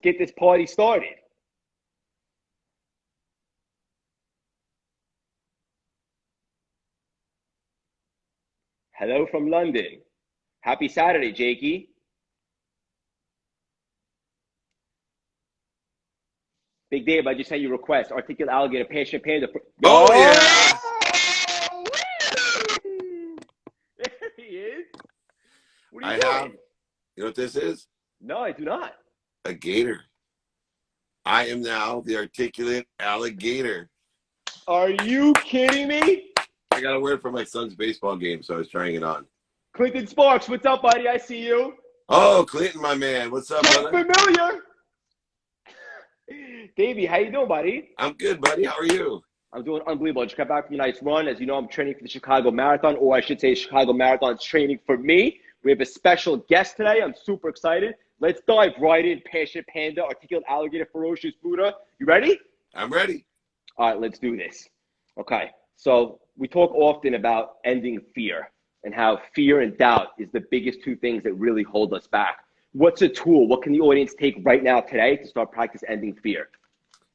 Get this party started. Hello from London. Happy Saturday, Jakey. Big Dave, I just sent you a request. Articulate alligator, passion panda. Oh, yeah. There he is. What are I you doing? have, you know what this is? No, I do not. A gator. I am now the articulate alligator. Are you kidding me? I got to wear it for my son's baseball game, so I was trying it on. Clinton Sparks, what's up, buddy? I see you. Oh, Clinton, my man. What's up, Get brother? familiar. Davey, how you doing, buddy? I'm good, buddy. How are you? I'm doing unbelievable. I just got back from a nice run. As you know, I'm training for the Chicago Marathon, or I should say Chicago Marathon's training for me. We have a special guest today. I'm super excited. Let's dive right in. Passion panda, articulate alligator, ferocious Buddha. You ready? I'm ready. All right, let's do this. Okay, so we talk often about ending fear and how fear and doubt is the biggest two things that really hold us back. What's a tool? What can the audience take right now today to start practice ending fear?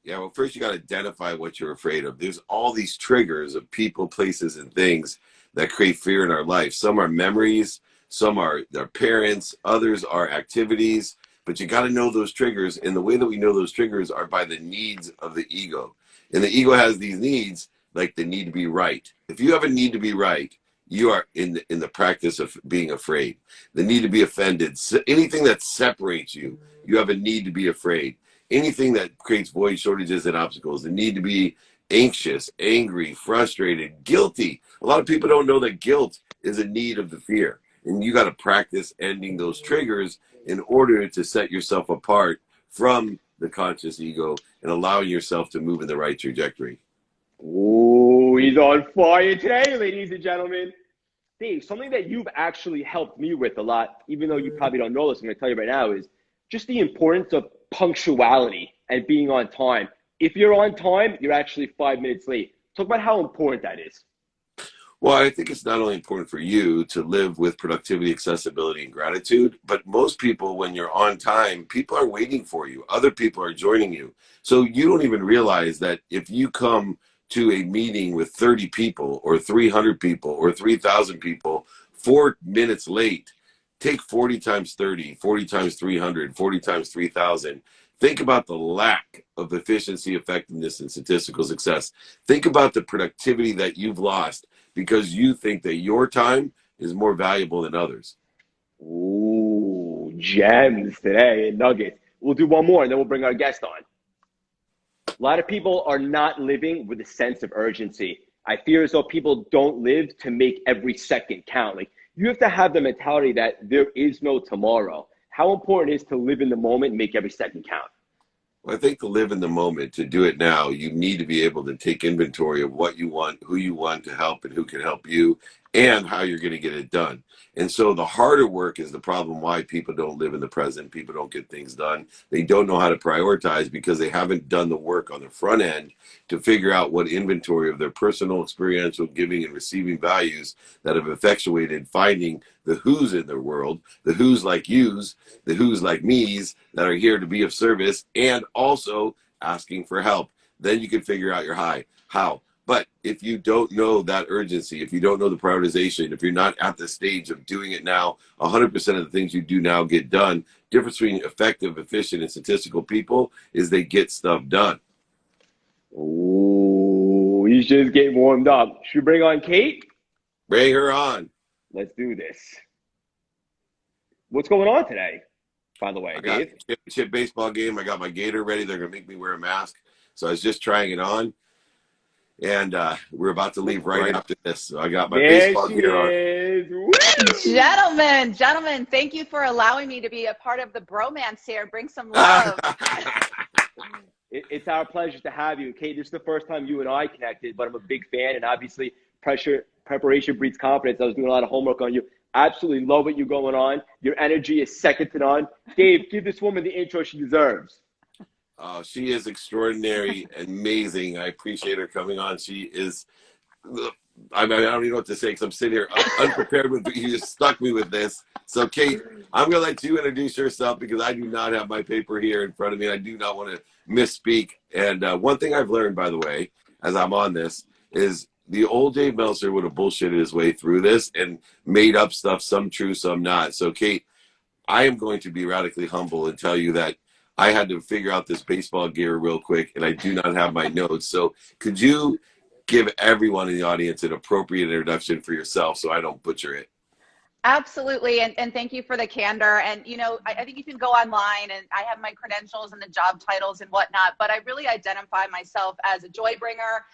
Yeah, well, first you got to identify what you're afraid of. There's all these triggers of people, places, and things that create fear in our life. Some are memories, some are their parents, others are activities, but you got to know those triggers. And the way that we know those triggers are by the needs of the ego. And the ego has these needs, like the need to be right. If you have a need to be right, you are in the practice of being afraid. The need to be offended. So anything that separates you, you have a need to be afraid. Anything that creates void, shortages, and obstacles, the need to be anxious, angry, frustrated, guilty. A lot of people don't know that guilt is a need of the fear. And you got to practice ending those triggers in order to set yourself apart from the conscious ego and allowing yourself to move in the right trajectory. Ooh, he's on fire today, ladies and gentlemen. Dave, something that you've actually helped me with a lot, even though you probably don't know this, I'm going to tell you right now, is just the importance of punctuality and being on time. If you're on time, you're actually 5 minutes late. Talk about how important that is. Well, I think it's not only important for you to live with productivity, accessibility, and gratitude, but most people, when you're on time, people are waiting for you. Other people are joining you. So you don't even realize that if you come to a meeting with 30 people or 300 people or 3,000 people 4 minutes late, take 40 times 30, 40 times 300, 40 times 3,000. Think about the lack of efficiency, effectiveness, and statistical success. Think about the productivity that you've lost because you think that your time is more valuable than others. Ooh, gems today and nuggets. We'll do one more and then we'll bring our guest on. A lot of people are not living with a sense of urgency. I fear as though people don't live to make every second count. Like, you have to have the mentality that there is no tomorrow. How important it is to live in the moment and make every second count? Well, I think to live in the moment, to do it now, you need to be able to take inventory of what you want, who you want to help, and who can help you, and how you're going to get it done. And so the harder work is the problem why people don't live in the present. People don't get things done. They don't know how to prioritize because they haven't done the work on the front end to figure out what inventory of their personal, experiential, giving, and receiving values that have effectuated finding the who's in their world, the who's like yous, the who's like me's that are here to be of service, and also asking for help. Then you can figure out your how. But if you don't know that urgency, if you don't know the prioritization, if you're not at the stage of doing it now, 100% of the things you do now get done. Difference between effective, efficient, and statistical people is they get stuff done. Ooh, he's just getting warmed up. Should we bring on Kate? Bring her on. Let's do this. What's going on today, by the way, I got Dave? a championship baseball game. I got my gator ready. They're going to make me wear a mask. So I was just trying it on. And we're about to leave right after this. So I got my There baseball she gear on. is. Woo! Gentlemen, thank you for allowing me to be a part of the bromance here. Bring some love. It's our pleasure to have you. Kate, this is the first time you and I connected, but I'm a big fan, and obviously preparation breeds confidence. I was doing a lot of homework on you. Absolutely love what you're going on. Your energy is second to none. Dave, give this woman the intro she deserves. She is extraordinary, amazing. I appreciate her coming on. She is I mean, I don't even know what to say because I'm sitting here unprepared with you. Just stuck me with this. So, Kate, I'm going to let you introduce yourself because I do not have my paper here in front of me. I do not want to misspeak. And one thing I've learned, by the way, as I'm on this, is the old Dave Meltzer would have bullshitted his way through this and made up stuff, some true, some not. So, Kate, I am going to be radically humble and tell you that I had to figure out this baseball gear real quick, and I do not have my notes. So could you give everyone in the audience an appropriate introduction for yourself so I don't butcher it? Absolutely. And thank you for the candor. And, I think you can go online, and I have my credentials and the job titles and whatnot, but I really identify myself as a joy bringer,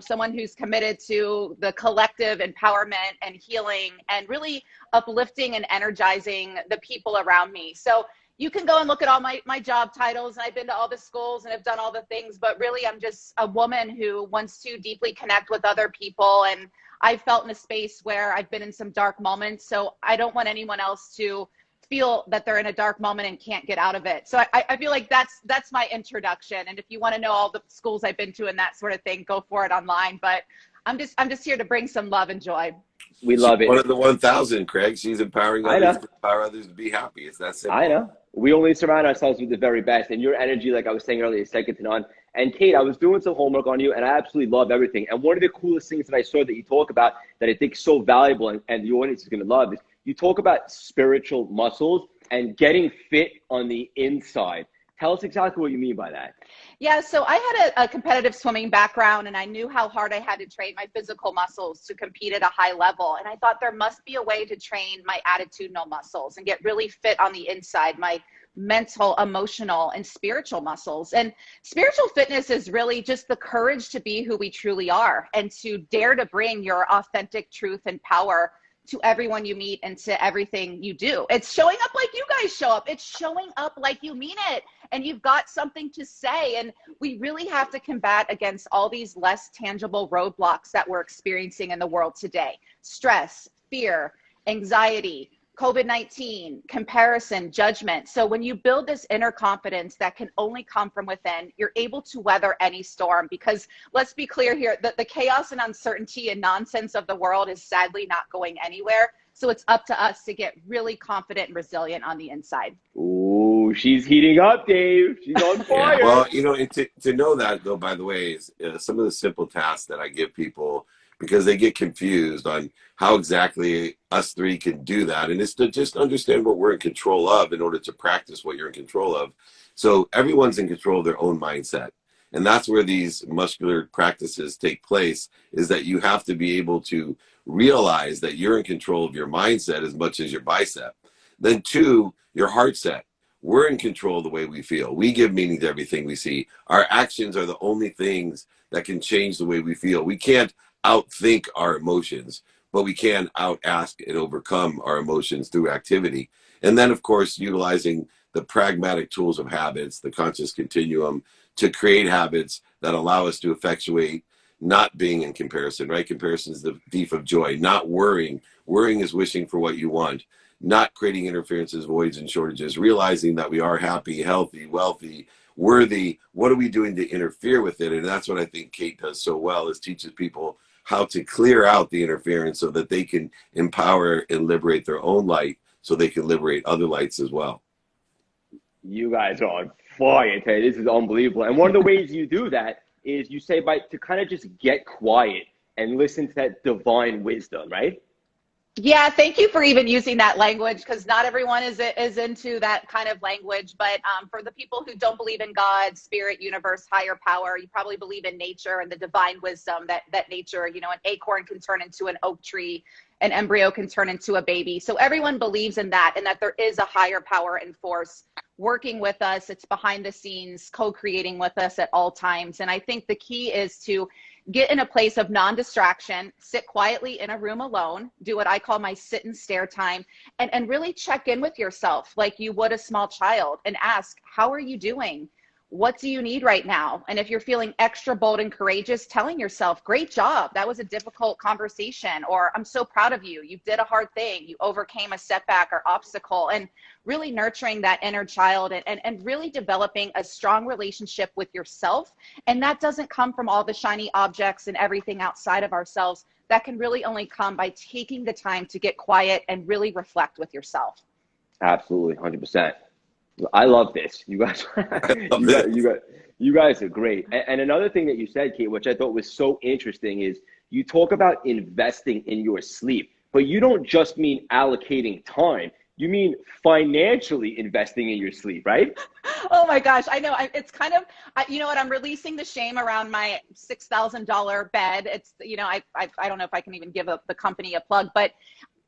someone who's committed to the collective empowerment and healing and really uplifting and energizing the people around me. So you can go and look at all my job titles, and I've been to all the schools and have done all the things, but really I'm just a woman who wants to deeply connect with other people. And I've felt in a space where I've been in some dark moments. So I don't want anyone else to feel that they're in a dark moment and can't get out of it. So I feel like that's my introduction. And if you want to know all the schools I've been to and that sort of thing, go for it online. But I'm just here to bring some love and joy. We love it. One of the 1,000, Craig. She's empowering others to empower others to be happy. It's that simple. I know. We only surround ourselves with the very best. And your energy, like I was saying earlier, is second to none. And Kate, I was doing some homework on you, and I absolutely love everything. And one of the coolest things that I saw that you talk about that I think is so valuable and the audience is going to love is you talk about spiritual muscles and getting fit on the inside. Tell us exactly what you mean by that. Yeah, so I had a competitive swimming background, and I knew how hard I had to train my physical muscles to compete at a high level. And I thought there must be a way to train my attitudinal muscles and get really fit on the inside, my mental, emotional, and spiritual muscles. And spiritual fitness is really just the courage to be who we truly are and to dare to bring your authentic truth and power to everyone you meet and to everything you do. It's showing up like you guys show up. It's showing up like you mean it and you've got something to say. And we really have to combat against all these less tangible roadblocks that we're experiencing in the world today. Stress, fear, anxiety, COVID-19, comparison, judgment. So when you build this inner confidence that can only come from within, you're able to weather any storm. Because let's be clear here, that the chaos and uncertainty and nonsense of the world is sadly not going anywhere. So it's up to us to get really confident and resilient on the inside. Ooh, she's heating up, Dave. She's on fire. Yeah. Well, and to know that, though, by the way, is some of the simple tasks that I give people because they get confused on how exactly us three can do that. And it's to just understand what we're in control of in order to practice what you're in control of. So everyone's in control of their own mindset. And that's where these muscular practices take place, is that you have to be able to realize that you're in control of your mindset as much as your bicep. Then two, your heart set. We're in control of the way we feel. We give meaning to everything we see. Our actions are the only things that can change the way we feel. We can't outthink our emotions, but we can out-ask and overcome our emotions through activity. And then, of course, utilizing the pragmatic tools of habits, the conscious continuum, to create habits that allow us to effectuate not being in comparison, right? Comparison is the thief of joy. Not worrying. Worrying is wishing for what you want. Not creating interferences, voids, and shortages. Realizing that we are happy, healthy, wealthy, worthy. What are we doing to interfere with it? And that's what I think Kate does so well, is teaches people how to clear out the interference so that they can empower and liberate their own light so they can liberate other lights as well. You guys are on fire today. This is unbelievable. And one of the ways you do that is you say to kind of just get quiet and listen to that divine wisdom, right? Yeah, thank you for even using that language, because not everyone is into that kind of language. But for the people who don't believe in God, spirit, universe, higher power, you probably believe in nature and the divine wisdom that nature, an acorn can turn into an oak tree, an embryo can turn into a baby. So everyone believes in that, and that there is a higher power and force working with us. It's behind the scenes, co-creating with us at all times. And I think the key is to get in a place of non-distraction, sit quietly in a room alone, do what I call my sit and stare time, and really check in with yourself like you would a small child and ask, how are you doing? What do you need right now? And if you're feeling extra bold and courageous, telling yourself, great job. That was a difficult conversation. Or I'm so proud of you. You did a hard thing. You overcame a setback or obstacle. And really nurturing that inner child and really developing a strong relationship with yourself. And that doesn't come from all the shiny objects and everything outside of ourselves. that can really only come by taking the time to get quiet and really reflect with yourself. Absolutely, 100%. I love this. You guys, I love this. you guys are great. And another thing that you said, Kate, which I thought was so interesting, is you talk about investing in your sleep, but you don't just mean allocating time. You mean financially investing in your sleep, right? Oh my gosh, I know. It's kind of, you know what? I'm releasing the shame around my $6,000 bed. It's, you know, I don't know if I can even give the company a plug, but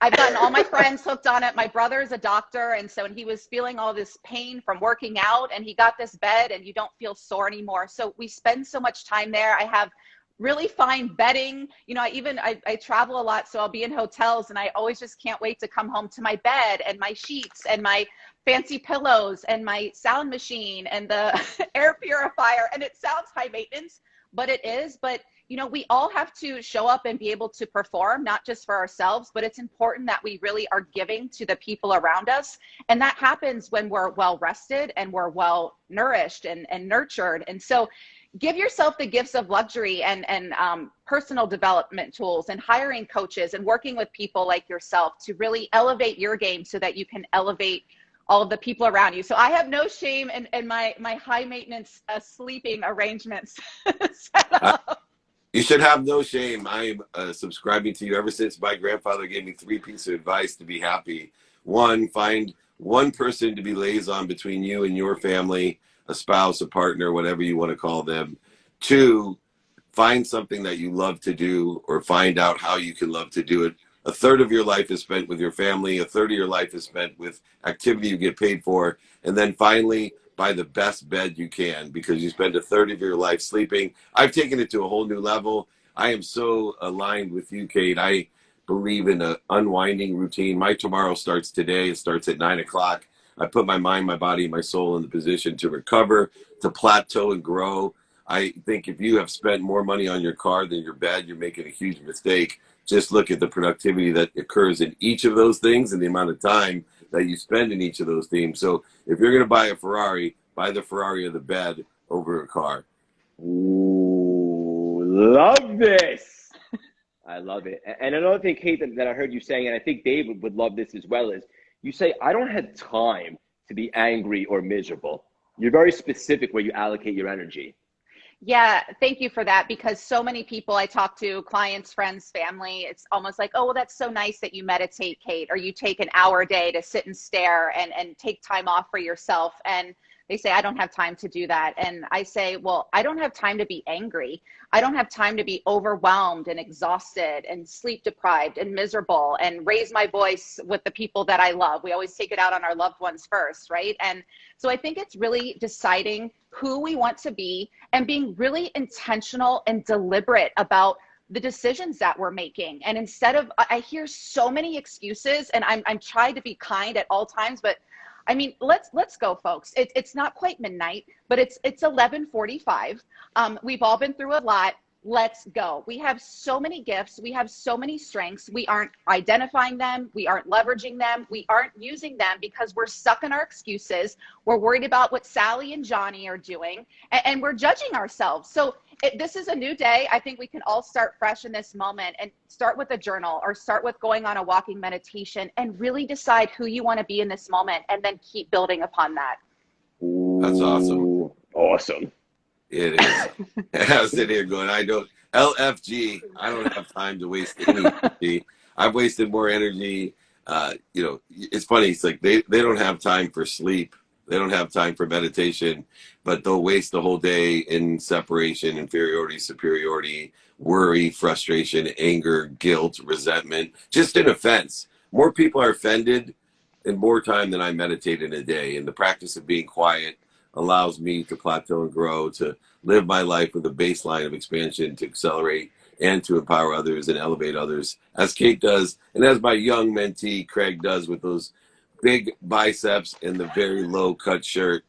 I've gotten all my friends hooked on it. My brother is a doctor, and so he was feeling all this pain from working out, and he got this bed, and you don't feel sore anymore. So we spend so much time there. I have really fine bedding. You know, I travel a lot, so I'll be in hotels, and I always just can't wait to come home to my bed and my sheets and my fancy pillows and my sound machine and the air purifier. And it sounds high maintenance, but it is. But you know, we all have to show up and be able to perform, not just for ourselves, but it's important that we really are giving to the people around us. And that happens when we're well rested and we're well nourished and nurtured. And so give yourself the gifts of luxury and personal development tools and hiring coaches and working with people like yourself to really elevate your game so that you can elevate all of the people around you. So I have no shame in my high maintenance sleeping arrangements set up. You should have no shame. I am subscribing to you ever since my grandfather gave me 3 pieces of advice to be happy. 1, find one person to be liaison between you and your family, a spouse, a partner, whatever you want to call them. 2, find something that you love to do or find out how you can love to do it. A third of your life is spent with your family. A third of your life is spent with activity you get paid for. And then finally, buy the best bed you can because you spend a third of your life sleeping. I've taken it to a whole new level. I am so aligned with you, Kate. I believe in an unwinding routine. My tomorrow starts today. It starts at 9 o'clock. I put my mind, my body, my soul in the position to recover, to plateau and grow. I think if you have spent more money on your car than your bed, you're making a huge mistake. Just look at the productivity that occurs in each of those things and the amount of time that you spend in each of those themes. So if you're going to buy a Ferrari, buy the Ferrari of the bed over a car. Ooh, love this. I love it. And another thing, Kate, that I heard you saying, and I think Dave would love this as well, is you say, I don't have time to be angry or miserable. You're very specific where you allocate your energy. Yeah, thank you for that, because so many people I talk to, clients, friends, family, it's almost like, oh, well, that's so nice that you meditate, Kate, or you take an hour a day to sit and stare and take time off for yourself. And they say, I don't have time to do that. And I say, well, I don't have time to be angry. I don't have time to be overwhelmed and exhausted and sleep deprived and miserable and raise my voice with the people that I love. We always take it out on our loved ones first, right? And so I think it's really deciding who we want to be and being really intentional and deliberate about the decisions that we're making. And instead of, I hear so many excuses, and I'm trying to be kind at all times, but I mean, let's go, folks. It's not quite midnight, but it's 11:45. We've all been through a lot. Let's go. We have so many gifts. We have so many strengths. We aren't identifying them. We aren't leveraging them. We aren't using them because we're stuck in our excuses. We're worried about what Sally and Johnny are doing, and we're judging ourselves. So this is a new day. I think we can all start fresh in this moment and start with a journal or start with going on a walking meditation and really decide who you want to be in this moment and then keep building upon that. That's awesome. Awesome. It is. I'm sitting here going, LFG, I don't have time to waste any energy. I've wasted more energy. You know, it's funny. It's like they don't have time for sleep. They don't have time for meditation, but they'll waste the whole day in separation, inferiority, superiority, worry, frustration, anger, guilt, resentment, just an offense. More people are offended in more time than I meditate in a day. And the practice of being quiet allows me to plateau and grow, to live my life with a baseline of expansion, to accelerate and to empower others and elevate others, as Kate does, and as my young mentee, Craig, does with those big biceps and the very low cut shirt.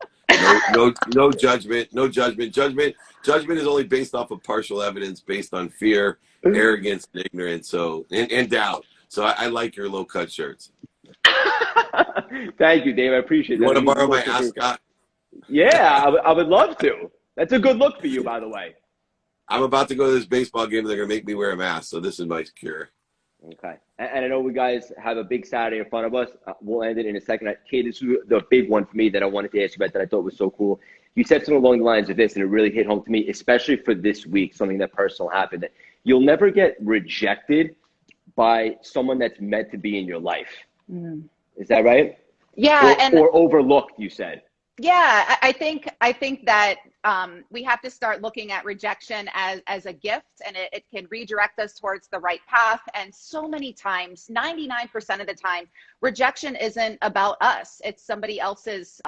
No judgment, no judgment. Judgment is only based off of partial evidence, based on fear, arrogance, and ignorance, and doubt. So I like your low cut shirts. Thank you, Dave. I appreciate that. You want to borrow my ascot? Yeah, I would love to. That's a good look for you, by the way. I'm about to go to this baseball game. They're going to make me wear a mask. So this is my cure. Okay. And I know we guys have a big Saturday in front of us. We'll end it in a second. Kate, this is the big one for me that I wanted to ask you about that I thought was so cool. You said something along the lines of this, and it really hit home to me, especially for this week, something that personal happened. That you'll never get rejected by someone that's meant to be in your life. Mm. Is that right? Yeah. Or overlooked, you said. Yeah, I think that we have to start looking at rejection as a gift, and it can redirect us towards the right path. And so many times, 99% of the time, rejection isn't about us. It's somebody else's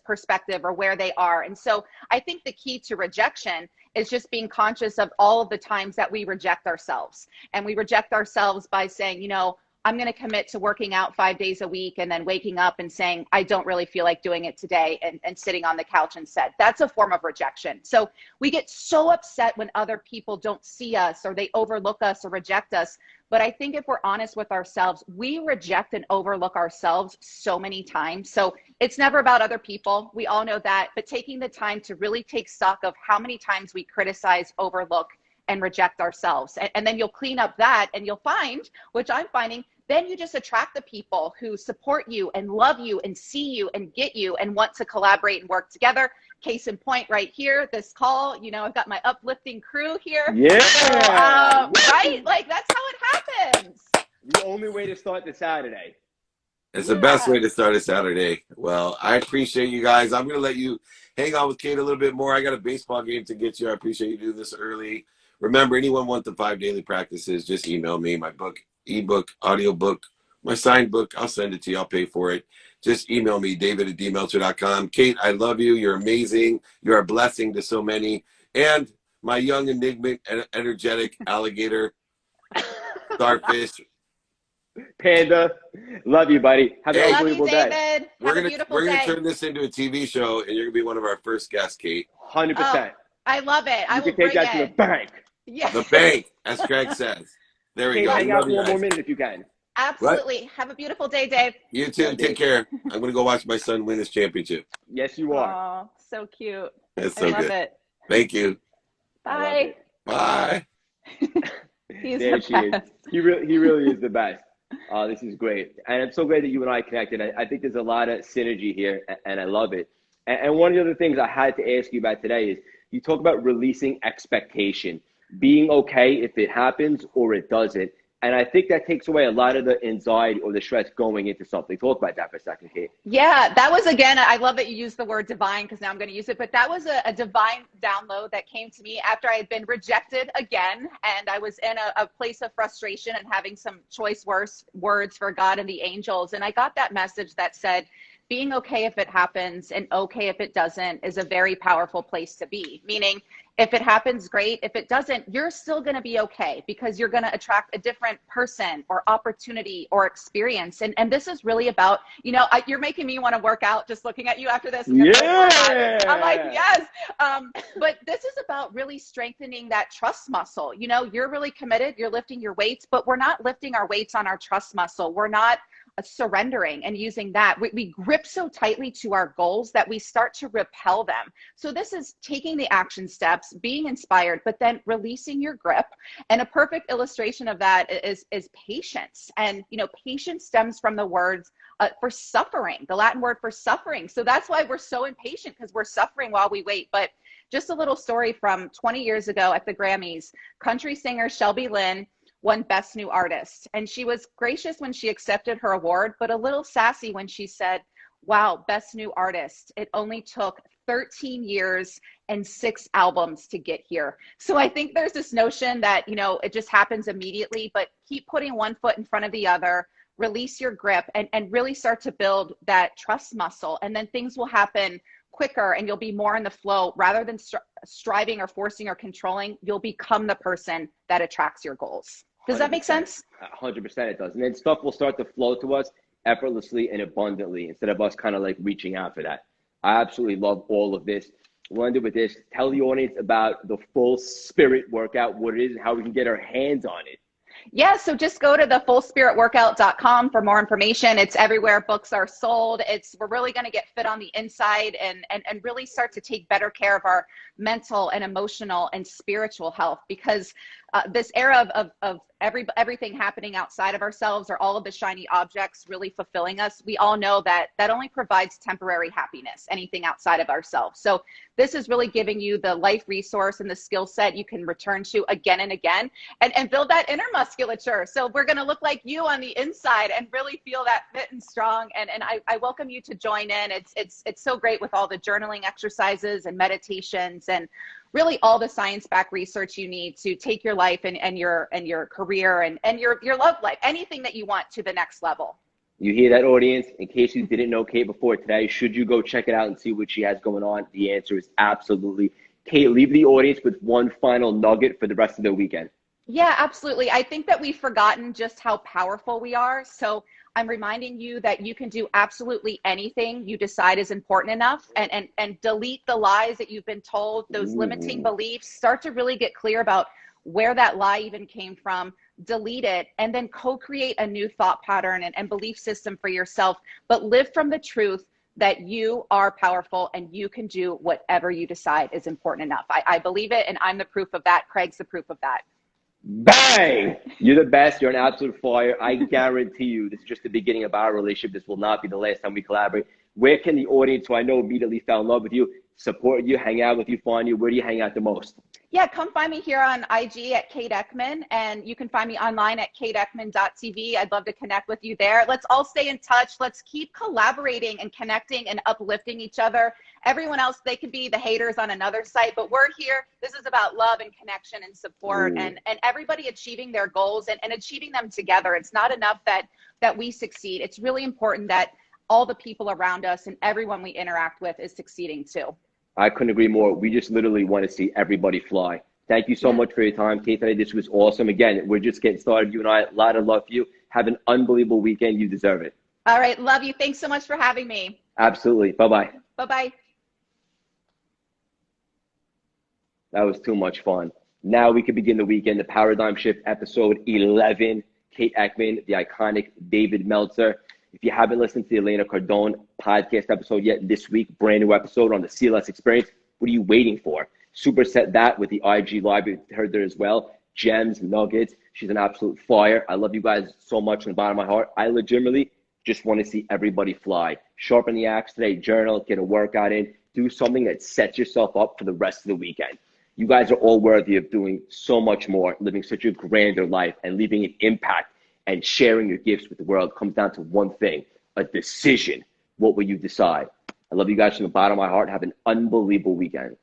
perspective or where they are. And so I think the key to rejection is just being conscious of all of the times that we reject ourselves. And we reject ourselves by saying, you know, I'm going to commit to working out 5 days a week and then waking up and saying, I don't really feel like doing it today, and sitting on the couch instead. That's a form of rejection. So we get so upset when other people don't see us or they overlook us or reject us. But I think if we're honest with ourselves, we reject and overlook ourselves so many times. So it's never about other people. We all know that. But taking the time to really take stock of how many times we criticize, overlook, and reject ourselves. And then you'll clean up that, and you'll find, which I'm finding, then you just attract the people who support you and love you and see you and get you and want to collaborate and work together. Case in point right here, this call, you know, I've got my uplifting crew here. Yeah. So, right? Like, that's how it happens. The only way to start the Saturday. It's the best way to start a Saturday. Well, I appreciate you guys. I'm going to let you hang on with Kate a little bit more. I got a baseball game to get you. I appreciate you doing this early. Remember, anyone want the 5 daily practices, just email me. My book, ebook, audiobook, my signed book, I'll send it to you. I'll pay for it. Just email me, david@dmeltzer.com. Kate, I love you. You're amazing. You're a blessing to so many. And my young, enigmatic, energetic alligator, starfish, panda, love you, buddy. Have an Love unbelievable you, day. David. We're Have a beautiful day. gonna turn this into a TV show, and you're gonna be one of our first guests, Kate. 100%. I love it. I will You can take bring that to it. the bank. Yeah. The bank, as Craig says. There we Kate, go. hang out Love for you one more guys. minute if you can. Absolutely. What? Have a beautiful day, Dave. You too. Take care. I'm going to go watch my son win his championship. Yes, you are. Oh, so cute. That's so I love good. it. Thank you. Bye. Bye. He's there the she best. is. He really is the best. This is great. And it's so great that you and I connected. I think there's a lot of synergy here, and I love it. And one of the other things I had to ask you about today is you talk about releasing expectation, being okay if it happens or it doesn't. And I think that takes away a lot of the anxiety or the stress going into something. Talk about that for a second, Kate. Yeah, that was, again, I love that you used the word divine, because now I'm going to use it. But that was a divine download that came to me after I had been rejected again. And I was in a place of frustration and having some choice words for God and the angels. And I got that message that said, being okay if it happens and okay if it doesn't is a very powerful place to be. Meaning, if it happens, great. If it doesn't, you're still going to be okay, because you're going to attract a different person or opportunity or experience. And this is really about, you know, you're making me want to work out just looking at you after this. Yeah. I'm like, yes. But this is about really strengthening that trust muscle. You know, you're really committed. You're lifting your weights, but we're not lifting our weights on our trust muscle. We're not surrendering and using that. We grip so tightly to our goals that we start to repel them. So this is taking the action steps, being inspired, but then releasing your grip. And a perfect illustration of that is patience. And, you know, patience stems from the words for suffering, the Latin word for suffering. So that's why we're so impatient, because we're suffering while we wait. But just a little story from 20 years ago at the Grammys, country singer Shelby Lynn won Best New Artist. And she was gracious when she accepted her award, but a little sassy when she said, wow, Best New Artist. It only took 13 years and 6 albums to get here. So I think there's this notion that, you know, it just happens immediately, but keep putting one foot in front of the other, release your grip, and really start to build that trust muscle. And then things will happen quicker, and you'll be more in the flow rather than striving or forcing or controlling. You'll become the person that attracts your goals. Does that make sense? 100% it does. And then stuff will start to flow to us effortlessly and abundantly instead of us kind of like reaching out for that. I absolutely love all of this. We'll end it with this. Tell the audience about the full spirit workout, what it is, and how we can get our hands on it. Yeah, so just go to thefullspiritworkout.com for more information. It's everywhere books are sold. We're really going to get fit on the inside and really start to take better care of our mental and emotional and spiritual health, because this era of everything happening outside of ourselves, or all of the shiny objects really fulfilling us, we all know that that only provides temporary happiness, anything outside of ourselves. So this is really giving you the life resource and the skill set you can return to again and again, and build that inner musculature. So we're going to look like you on the inside and really feel that fit and strong. And I welcome you to join in. It's so great with all the journaling exercises and meditations and really all the science-backed research you need to take your life and your career and your love life, anything that you want, to the next level. You hear that, audience? In case you didn't know Kate before today, should you go check it out and see what she has going on? The answer is absolutely. Kate, leave the audience with one final nugget for the rest of their weekend. Yeah, absolutely. I think that we've forgotten just how powerful we are. So I'm reminding you that you can do absolutely anything you decide is important enough, and delete the lies that you've been told, those limiting beliefs. Start to really get clear about where that lie even came from, delete it, and then co-create a new thought pattern and belief system for yourself. But live from the truth that you are powerful and you can do whatever you decide is important enough. I believe it, and I'm the proof of that. Craig's the proof of that. Bang! You're the best. You're an absolute fire. I guarantee you this is just the beginning of our relationship. This will not be the last time we collaborate. Where can the audience, who I know immediately fell in love with you, support you, hang out with you, find you? Where do you hang out the most? Yeah, come find me here on IG at Kate Eckman, and you can find me online at kateeckman.tv. I'd love to connect with you there. Let's all stay in touch. Let's keep collaborating and connecting and uplifting each other. Everyone else, they could be the haters on another site, but we're here. This is about love and connection and support, and everybody achieving their goals and achieving them together. It's not enough that we succeed. It's really important that all the people around us and everyone we interact with is succeeding too. I couldn't agree more. We just literally want to see everybody fly. Thank you so much for your time, Kate. Today, this was awesome. Again, we're just getting started. You and I, a lot of love for you. Have an unbelievable weekend. You deserve it. All right. Love you. Thanks so much for having me. Absolutely. Bye-bye. Bye-bye. That was too much fun. Now we can begin the weekend. The Paradigm Shift, episode 11. Kate Eckman, the iconic David Meltzer. If you haven't listened to the Elena Cardone podcast episode yet this week, brand new episode on the CLS experience, what are you waiting for? Superset that with the IG Live. You heard there as well. Gems, nuggets. She's an absolute fire. I love you guys so much from the bottom of my heart. I legitimately just want to see everybody fly. Sharpen the axe today, journal, get a workout in, do something that sets yourself up for the rest of the weekend. You guys are all worthy of doing so much more, living such a grander life and leaving an impact and sharing your gifts with the world. It comes down to one thing, a decision. What will you decide? I love you guys from the bottom of my heart. Have an unbelievable weekend.